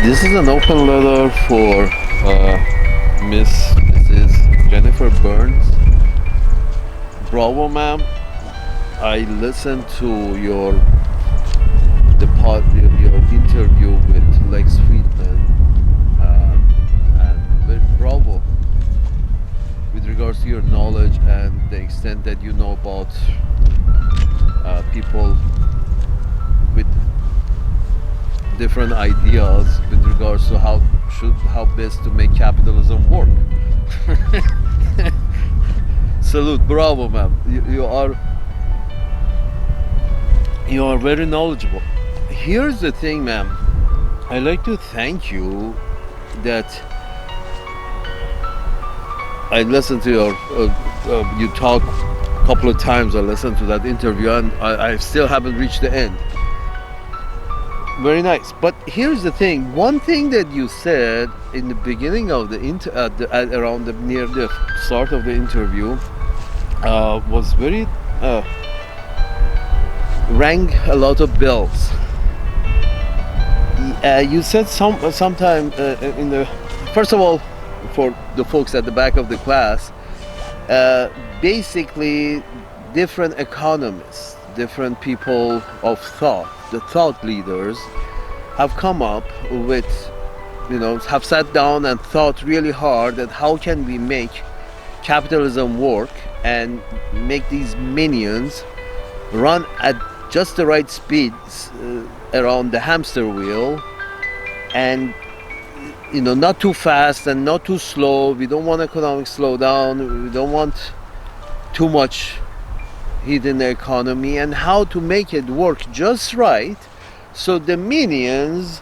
This is an open letter for Mrs. Jennifer Burns. Bravo, ma'am. I listened to your interview with Lex Friedman, and very bravo with regards to your knowledge and the extent that you know about people with different ideas with regards to how best to make capitalism work. Salute, bravo, ma'am. You are very knowledgeable. Here's the thing, ma'am. I'd like to thank you that I listened to you talk a couple of times. I listened to that interview, and I still haven't reached the end. Very nice. But here's the thing. One thing that you said in the beginning of the near the start of the interview was very rang a lot of bells. You said sometime in the first of all, for the folks at the back of the class, basically different economists, different people of thought, the thought leaders have come up with, have sat down and thought really hard at how can we make capitalism work and make these minions run at just the right speeds around the hamster wheel, and not too fast and not too slow. We don't want economic slowdown. We don't want too much heat in the economy, and how to make it work just right so the minions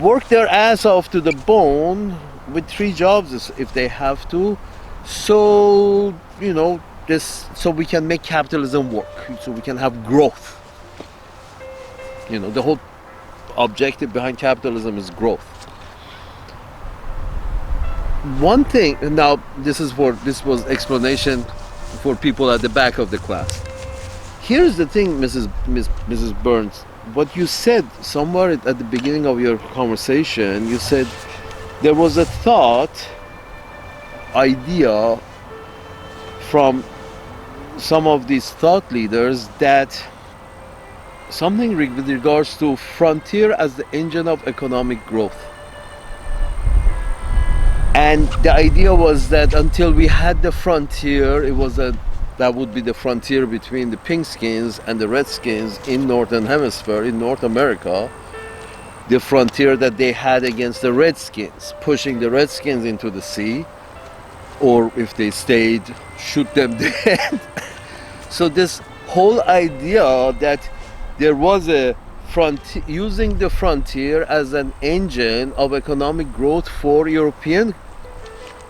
work their ass off to the bone with 3 jobs if they have to, so so we can make capitalism work, so we can have growth. The whole objective behind capitalism is growth. One thing, now this was explanation for people at the back of the class. Here's the thing, Mrs. Burns. What you said somewhere at the beginning of your conversation, you said there was a idea from some of these thought leaders that something with regards to frontier as the engine of economic growth. And the idea was that until we had the frontier, that would be the frontier between the pinkskins and the redskins in Northern Hemisphere, in North America, the frontier that they had against the redskins, pushing the redskins into the sea, or if they stayed, shoot them dead. So this whole idea that there was a frontier, using the frontier as an engine of economic growth for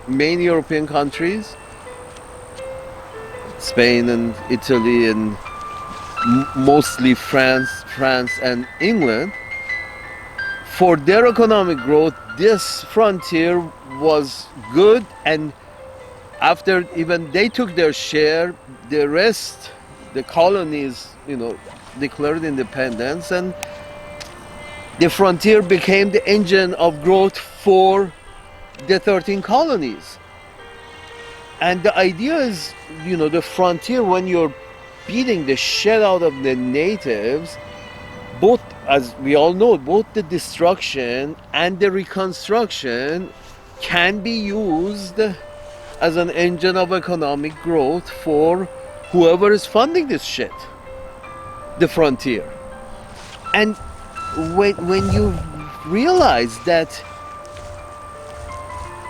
main European countries, Spain and Italy and mostly France and England, for their economic growth, this frontier was good, and after even they took their share, the rest, the colonies, declared independence, and the frontier became the engine of growth for the 13 colonies. And the idea is, the frontier, when you're beating the shit out of the natives, both, as we all know, both the destruction and the reconstruction can be used as an engine of economic growth for whoever is funding this shit, the frontier. And when you realize that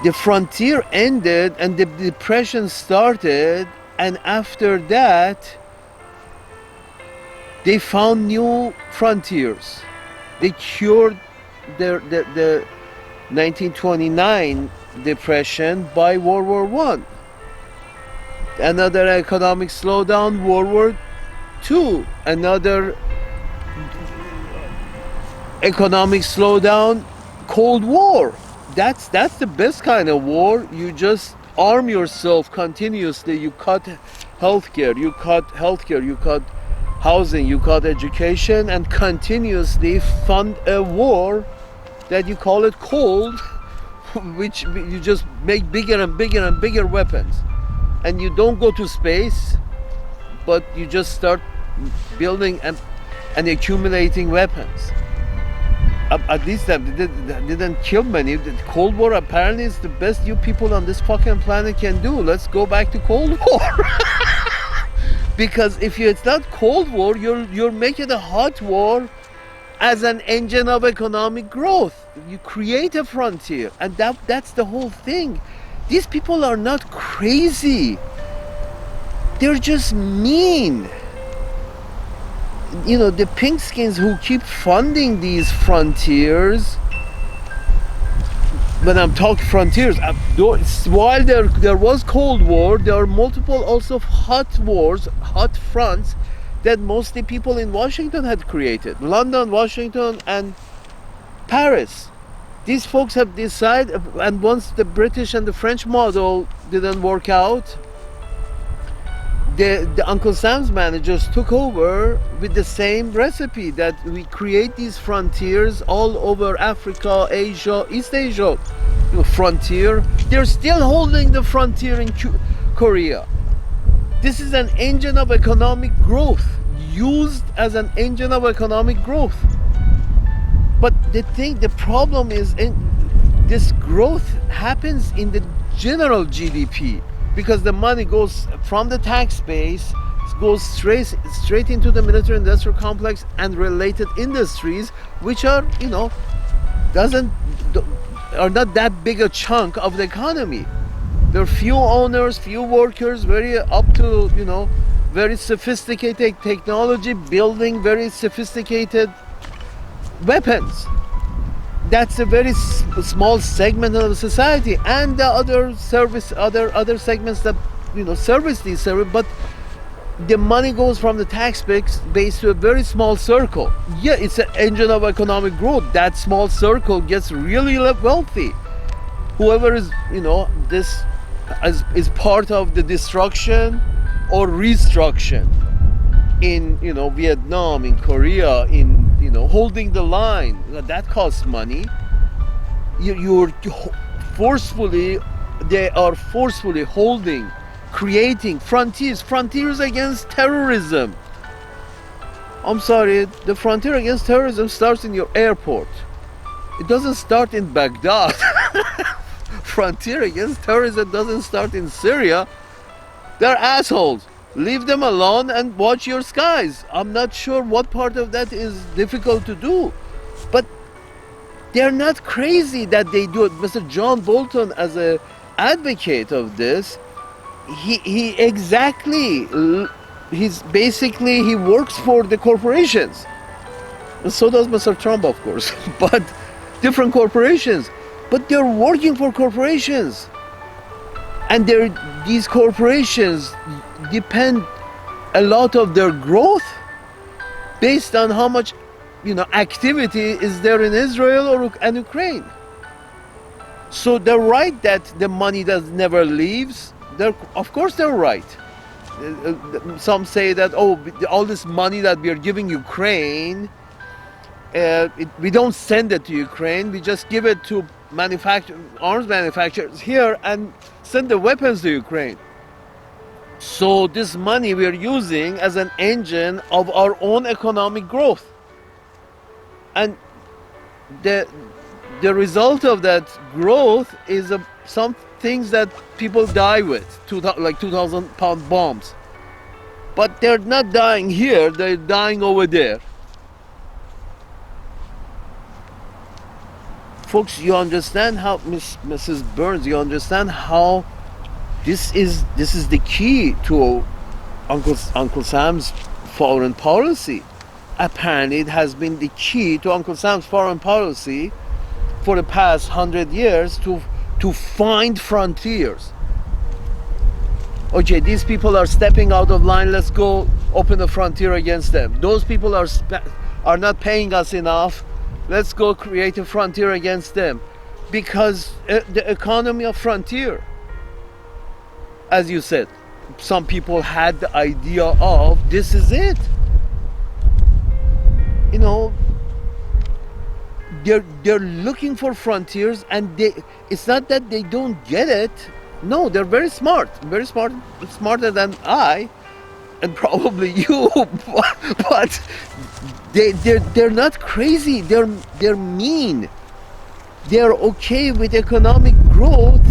the frontier ended and the depression started, and after that they found new frontiers. They cured the 1929 depression by World War I. Another economic slowdown, World War II. Another economic slowdown, Cold War. That's the best kind of war. You just arm yourself continuously. You cut healthcare, you cut housing, you cut education, and continuously fund a war that you call it cold, which you just make bigger and bigger and bigger weapons. And you don't go to space, but you just start building and accumulating weapons. At least that didn't kill many. The Cold War apparently is the best you people on this fucking planet can do. Let's go back to Cold War. Because if it's not Cold War, you're making a hot war as an engine of economic growth. You create a frontier, and that's the whole thing. These people are not crazy. They're just mean. You know, the pinkskins who keep funding these frontiers, when I'm talking frontiers, while there was Cold War, there are multiple also hot wars, hot fronts that mostly people in Washington had created. London, Washington, and Paris. These folks have decided, and once the British and the French model didn't work out, the Uncle Sam's managers took over with the same recipe, that we create these frontiers all over Africa, Asia, East Asia. Frontier. They're still holding the frontier in Korea. This is an engine of economic growth, used as an engine of economic growth. But the problem is, this growth happens in the general GDP, because the money goes from the tax base, goes straight into the military industrial complex and related industries, which are, are not that big a chunk of the economy. There are few owners, few workers, very very sophisticated technology, building very sophisticated weapons. That's a very small segment of society, and the other segments that service these services. But the money goes from the tax base to a very small circle. Yeah, it's an engine of economic growth. That small circle gets really wealthy. Whoever is this is part of the destruction or restructuring in Vietnam, in Korea, in holding the line. That costs money. They are forcefully holding, creating frontiers against terrorism. I'm sorry, the frontier against terrorism starts in your airport. It doesn't start in Baghdad. Frontier against terrorism doesn't start in Syria. They're assholes. Leave them alone and watch your skies. I'm not sure what part of that is difficult to do, but they're not crazy that they do it. Mr. John Bolton, as an advocate of this, he works for the corporations. And so does Mr. Trump, of course, but different corporations. But they're working for corporations, and these corporations depend a lot of their growth based on how much activity is there in Israel and Ukraine. So they're right that the money never leaves. Of course they're right. Some say that all this money that we are giving Ukraine, we don't send it to Ukraine, we just give it to arms manufacturers here and send the weapons to Ukraine. So this money we are using as an engine of our own economic growth. And the result of that growth is some things that people die with, like 2,000-pound bombs. But they're not dying here, they're dying over there. Folks, you understand how, Mrs. Burns, you understand how this is the key to Uncle Sam's foreign policy. Apparently it has been the key to Uncle Sam's foreign policy for the past 100 years to find frontiers. Okay, these people are stepping out of line, let's go open a frontier against them. Those people are not paying us enough, let's go create a frontier against them. Because the economy of frontier, as you said, some people had the idea of this is it. you know, they're looking for frontiers, and it's not that they don't get it. No, they're very smart, smarter than I and probably you, but they're not crazy. They're mean. They're okay with economic growth,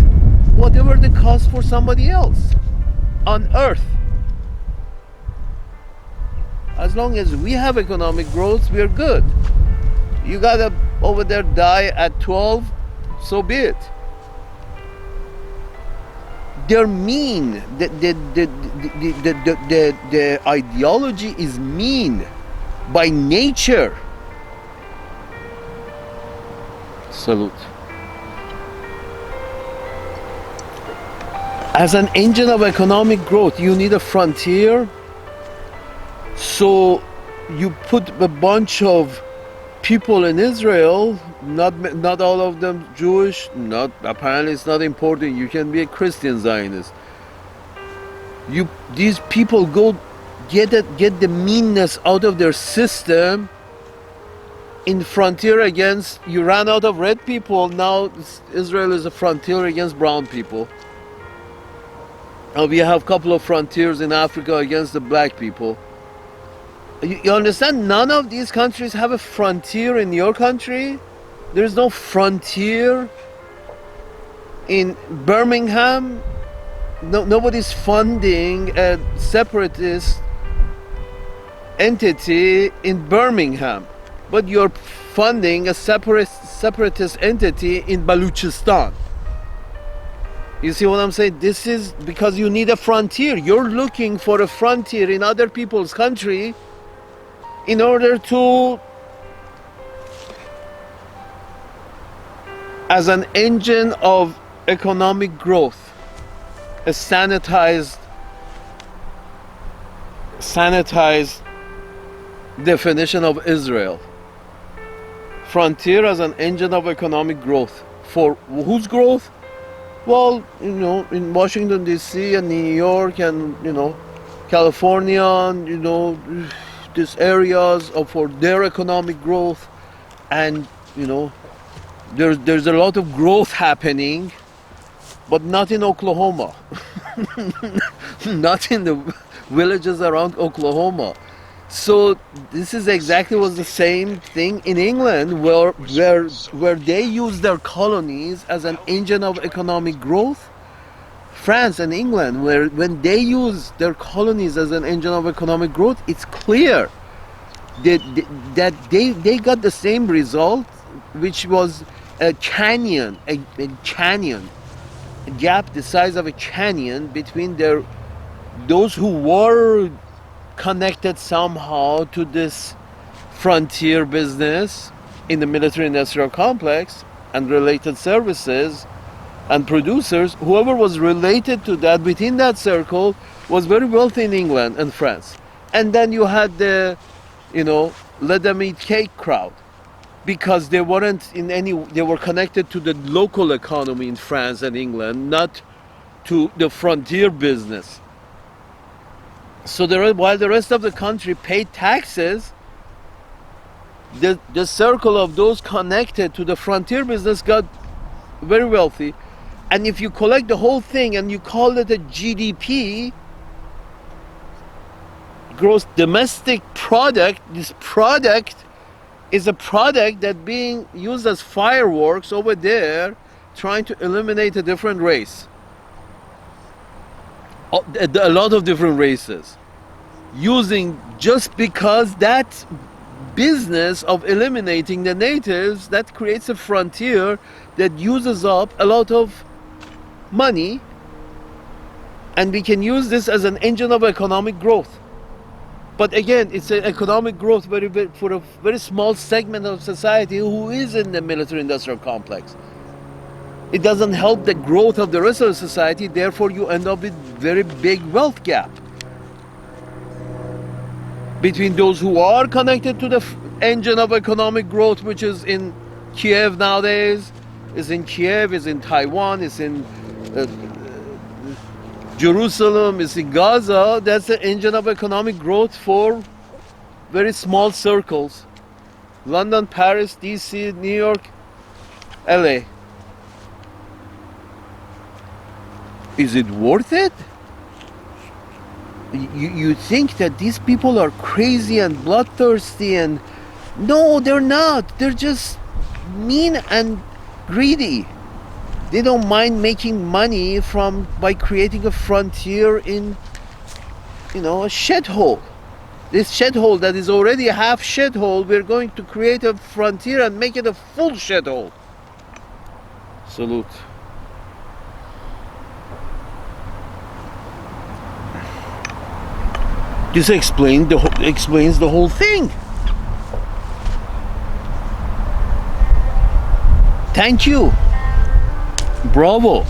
whatever the cost for somebody else on Earth. As long as we have economic growth, we're good. You gotta over there die at 12, so be it. They're mean. The ideology is mean by nature. Salute. As an engine of economic growth, you need a frontier. So you put a bunch of people in Israel, not all of them Jewish, not apparently it's not important. You can be a Christian Zionist. These people go get the meanness out of their system. In frontier against, you ran out of red people, now Israel is a frontier against brown people. We have a couple of frontiers in Africa against the black people. You understand? None of these countries have a frontier in your country. There's no frontier in Birmingham. Nobody's funding a separatist entity in Birmingham, but you're funding a separatist entity in Baluchistan. You see what I'm saying? This is because you need a frontier. You're looking for a frontier in other people's country in order to, as an engine of economic growth, a sanitized definition of Israel. Frontier as an engine of economic growth. For whose growth? Well, in Washington D.C. and New York and California, and, these areas for their economic growth, and there's a lot of growth happening, but not in Oklahoma, not in the villages around Oklahoma. So this is exactly was the same thing in England, where they use their colonies as an engine of economic growth. France and England, when they use their colonies as an engine of economic growth, it's clear that they got the same result, which was a canyon, a gap the size of a canyon between those who were connected somehow to this frontier business in the military-industrial complex and related services and producers. Whoever was related to that within that circle was very wealthy in England and France. And then you had the let them eat cake crowd, because they weren't they were connected to the local economy in France and England, not to the frontier business. So while the rest of the country paid taxes, the circle of those connected to the frontier business got very wealthy. And if you collect the whole thing and you call it a GDP, gross domestic product, this product is a product that being used as fireworks over there, trying to eliminate a different race. A lot of different races. Using, just because that business of eliminating the natives, that creates a frontier that uses up a lot of money, and we can use this as an engine of economic growth. But again, it's an economic growth for a very small segment of society who is in the military-industrial complex. It doesn't help the growth of the rest of the society, therefore you end up with very big wealth gap between those who are connected to the engine of economic growth, which is in Kiev nowadays, is in Kiev, is in Taiwan, is in Jerusalem, is in Gaza. That's the engine of economic growth for very small circles. London, Paris, DC, New York, LA. Is it worth it? You think that these people are crazy and bloodthirsty, and no, they're not. They're just mean and greedy. They don't mind making money by creating a frontier in, a shithole. This shithole that is already a half shithole, we're going to create a frontier and make it a full shithole. Salute. This explains the whole thing. Thank you. Bravo.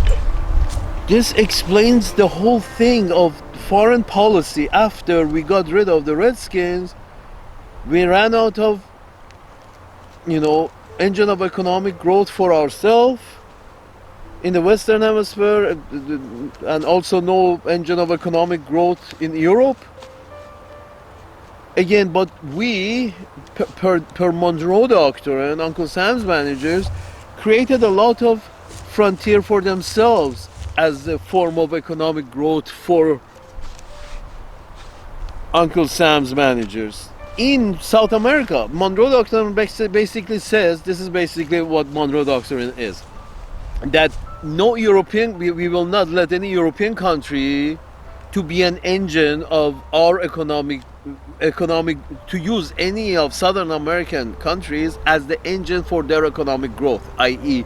This explains the whole thing of foreign policy. After we got rid of the Redskins, we ran out of, engine of economic growth for ourselves in the Western Hemisphere, and also no engine of economic growth in Europe. Again, but we, per Monroe Doctrine, Uncle Sam's managers, created a lot of frontier for themselves as a form of economic growth for Uncle Sam's managers. In South America, Monroe Doctrine basically says, this is basically what Monroe Doctrine is, that no European, we will not let any European country to be an engine of our economic, to use any of Southern American countries as the engine for their economic growth, i.e.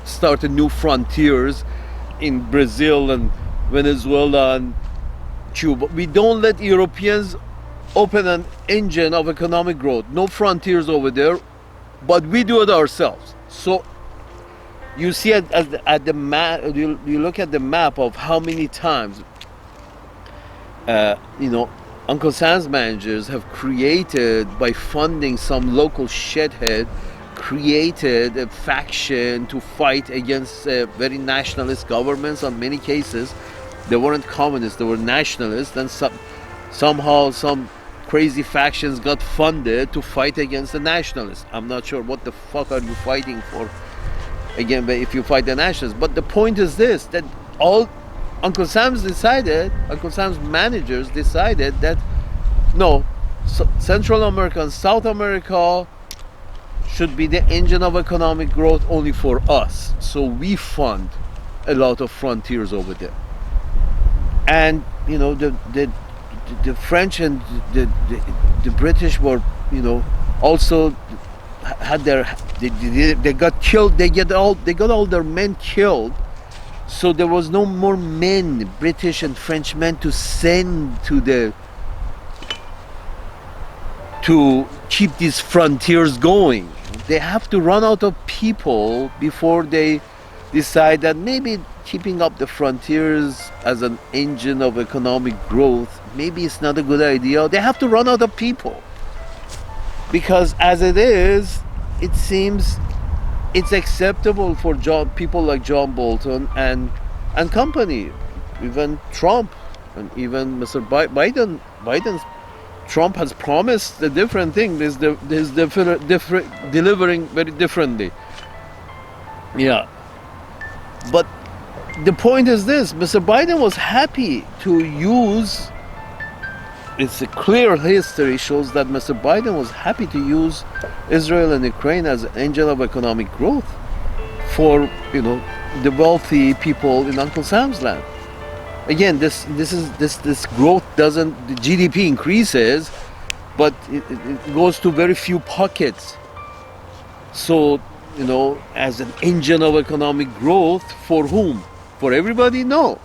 started new frontiers in Brazil and Venezuela and Cuba. We don't let Europeans open an engine of economic growth. No frontiers over there, but we do it ourselves. So you see at the map, you look at the map of how many times Uncle Sam's managers have created, by funding some local shithead, created a faction to fight against very nationalist governments. On many cases, they weren't communists, they were nationalists, and somehow some crazy factions got funded to fight against the nationalists. I'm not sure what the fuck are you fighting for, again, but if you fight the nationalists. But the point is this, that all Uncle Sam's managers decided that no, Central America and South America should be the engine of economic growth only for us. So we fund a lot of frontiers over there. And the French and the British were, also had they got killed. They got all their men killed. So there was no more men, British and French men, to send to keep these frontiers going. They have to run out of people before they decide that maybe keeping up the frontiers as an engine of economic growth, maybe it's not a good idea. They have to run out of people. Because as it is, it seems it's acceptable for people like John Bolton and company, even Trump, and even Mr. Biden. Trump has promised a different thing. There's delivering very differently. Yeah. But the point is this, Mr. Biden was happy to use, it's a clear history shows that Mr. Biden was happy to use Israel and Ukraine as an engine of economic growth for, the wealthy people in Uncle Sam's land. Again, this growth doesn't, the GDP increases, but it goes to very few pockets. So, as an engine of economic growth, for whom? For everybody? No.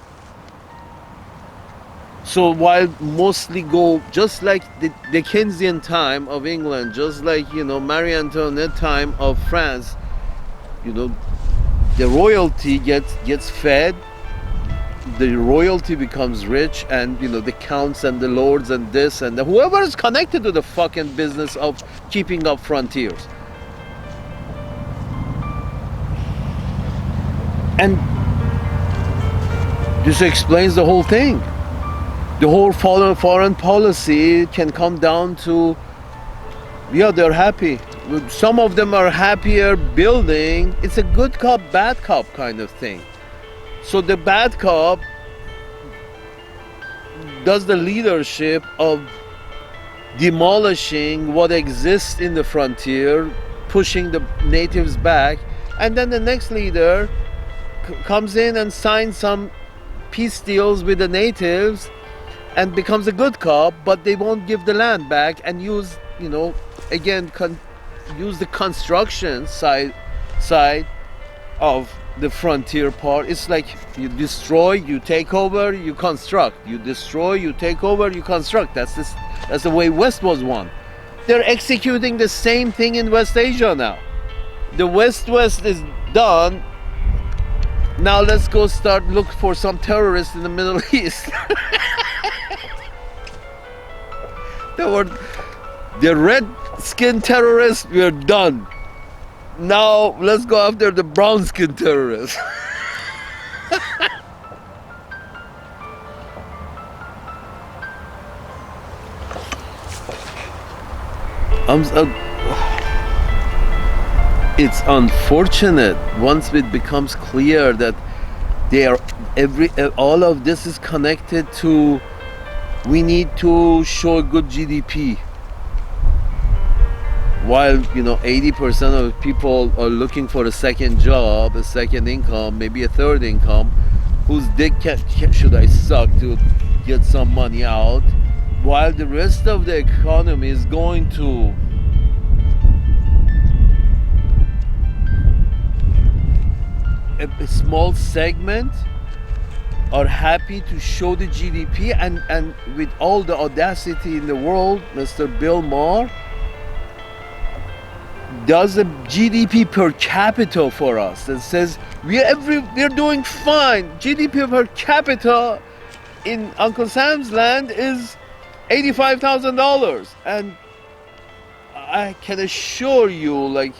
So while mostly go, just like the Dickensian time of England, just like, Marie Antoinette time of France, the royalty gets fed, the royalty becomes rich, and the counts and the lords and this and whoever is connected to the fucking business of keeping up frontiers. And this explains the whole thing. The whole foreign policy can come down to Yeah, they're happy. Some of them are happier building. It's a good cop, bad cop kind of thing. So the bad cop does the leadership of demolishing what exists in the frontier, pushing the natives back, and then the next leader comes in and signs some peace deals with the natives and becomes a good cop, but they won't give the land back and use, again, use the construction side of the frontier part. It's like you destroy, you take over, you construct. You destroy, you take over, you construct. That's the way West was won. They're executing the same thing in West Asia now. The West is done. Now let's go start look for some terrorists in the Middle East. The red skin terrorists, we're done. Now let's go after the brown skin terrorists. It's unfortunate once it becomes clear that all of this is connected to, we need to show good GDP. While 80% of people are looking for a second job, a second income, maybe a third income, whose dick should I suck to get some money out, while the rest of the economy is going to a small segment are happy to show the GDP, and with all the audacity in the world, Mr. Bill Maher does a GDP per capita for us and says we're doing fine. GDP per capita in Uncle Sam's land is $85,000, and I can assure you, like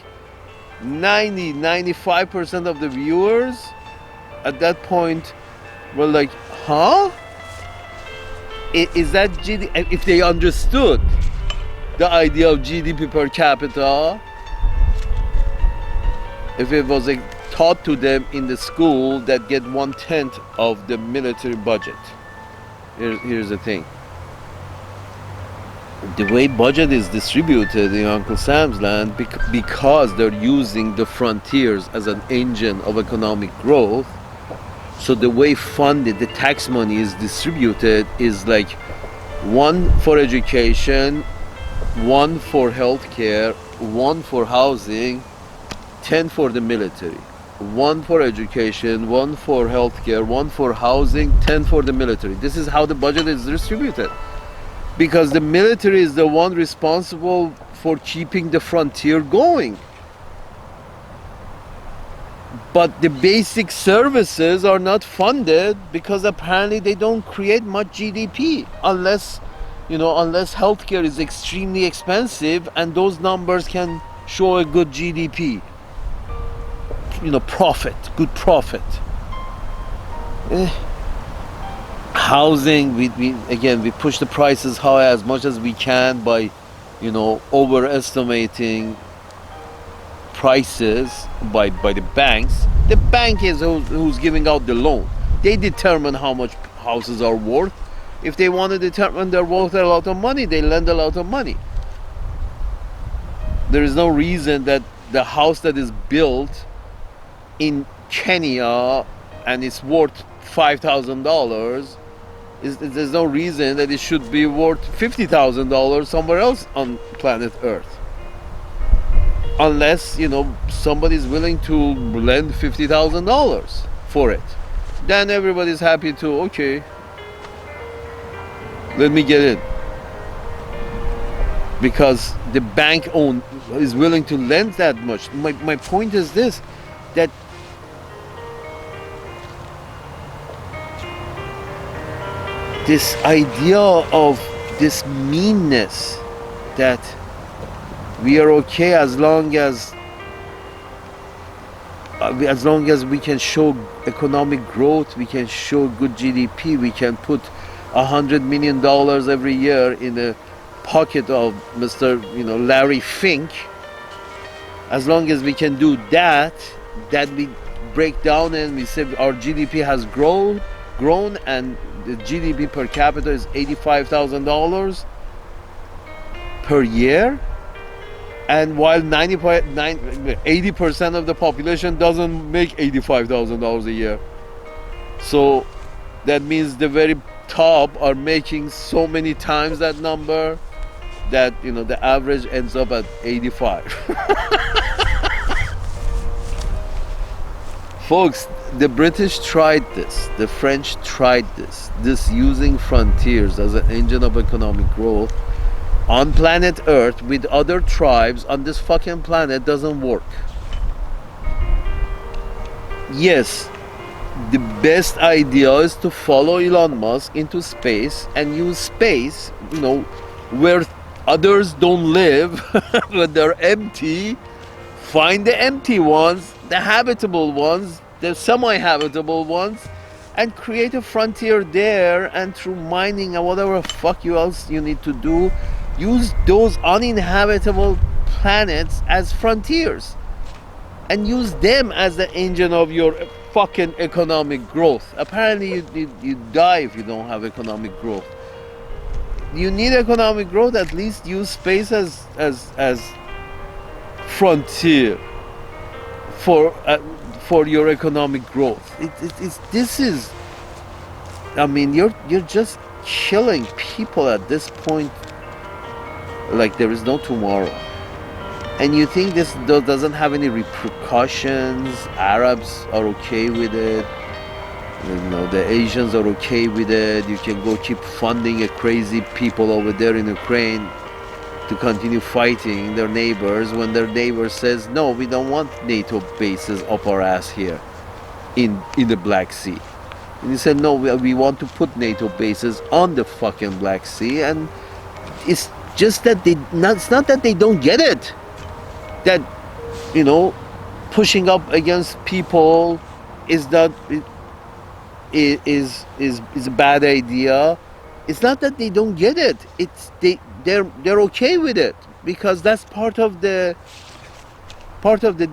95% of the viewers at that point were like, huh? Is that GDP? If they understood the idea of GDP per capita, if it was taught to them in the school that get 1/10 of the military budget. Here's the thing. The way budget is distributed in Uncle Sam's land, because they're using the frontiers as an engine of economic growth, so the way funded, the tax money is distributed is like 1 for education, 1 for healthcare, 1 for housing, 10 for the military. 1 for education, 1 for healthcare, 1 for housing, 10 for the military. This is how the budget is distributed. Because the military is the one responsible for keeping the frontier going. But the basic services are not funded because apparently they don't create much GDP unless healthcare is extremely expensive and those numbers can show a good GDP. Profit, good profit. Housing, we push the prices high as much as we can by, overestimating prices by the banks. The bank is who's giving out the loan. They determine how much houses are worth. If they want to determine they're worth a lot of money, they lend a lot of money. There is no reason that the house that is built in Kenya and it's worth $5,000, there's no reason that it should be worth $50,000 somewhere else on planet Earth, unless somebody's willing to lend $50,000 for it. Then everybody's happy to, okay, let me get in, because the bank is willing to lend that much. My point is this, that this idea of this meanness, that we are okay as long as we can show economic growth, we can show good GDP, we can put $100 million every year in a pocket of Mr. Larry Fink, as long as we can do that, that we break down and we say our GDP has grown, and the GDP per capita is $85,000 per year, and while 80% of the population doesn't make $85,000 a year. So that means the very top are making so many times that number that the average ends up at 85. Folks, the British tried this, the French tried this using frontiers as an engine of economic growth on planet Earth with other tribes on this fucking planet doesn't work. Yes, the best idea is to follow Elon Musk into space and use space, where others don't live, when they're empty. Find the empty ones, the habitable ones, the semi-habitable ones, and create a frontier there, and through mining and whatever fuck else you need to do, use those uninhabitable planets as frontiers and use them as the engine of your fucking economic growth. Apparently you die if you don't have economic growth. You need economic growth, at least use space as frontier for your economic growth. You're just killing people at this point like there is no tomorrow. And you think this doesn't have any repercussions? Arabs are okay with it. The Asians are okay with it. You can go keep funding a crazy people over there in Ukraine to continue fighting their neighbors when their neighbor says, no, we don't want NATO bases up our ass here in the Black Sea. And he said, no, we want to put NATO bases on the fucking Black Sea. And it's just that it's not that they don't get it. That, pushing up against people is not is a bad idea. It's not that they don't get it. It's they're okay with it because that's part of the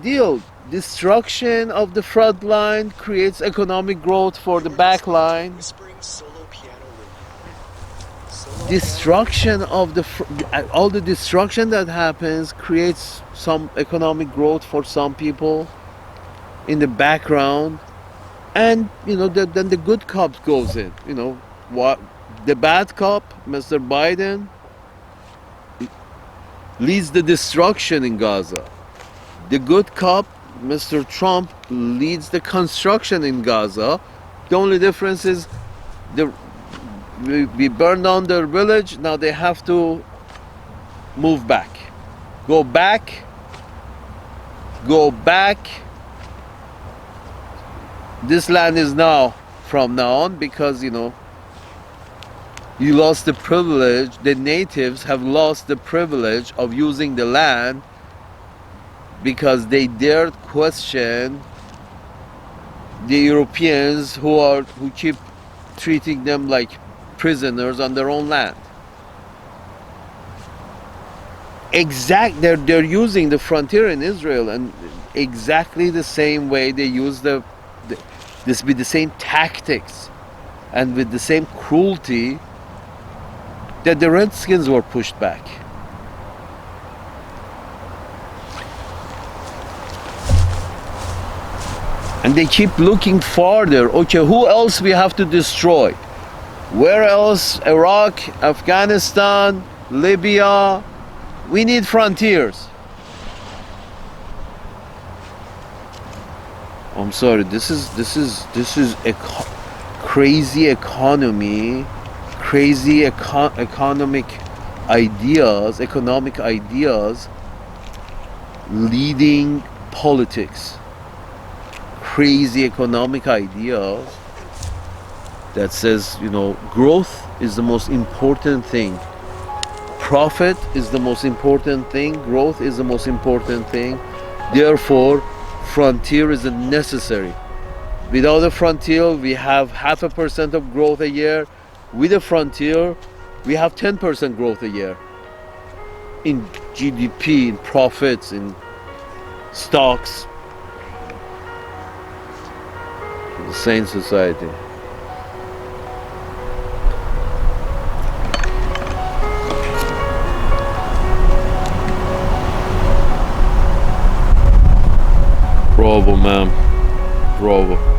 deal. Destruction of the front line creates economic growth for the back line. Destruction of all the destruction that happens creates some economic growth for some people in the background, and then the good cop goes in. What the bad cop, Mr. Biden, leads the destruction in Gaza. The good cop, Mr. Trump, leads the construction in Gaza. The only difference is we burned down their village. Now they have to move back. Go back. This land is now, from now on, because you lost the privilege. The natives have lost the privilege of using the land because they dared question the Europeans who keep treating them like prisoners on their own land. They're using the frontier in Israel, and exactly the same way they use this with the same tactics and with the same cruelty that the Redskins were pushed back. And they keep looking farther. Okay, who else we have to destroy? Where else? Iraq, Afghanistan, Libya. We need frontiers. I'm sorry. This is a crazy economy, crazy economic ideas leading politics. Crazy economic ideas that says, growth is the most important thing. Profit is the most important thing. Growth is the most important thing. Therefore, frontier is necessary. Without a frontier, we have 0.5% of growth a year. With a frontier, we have 10% growth a year. in GDP, in profits, in stocks. The sane society. Bravo, man. Bravo.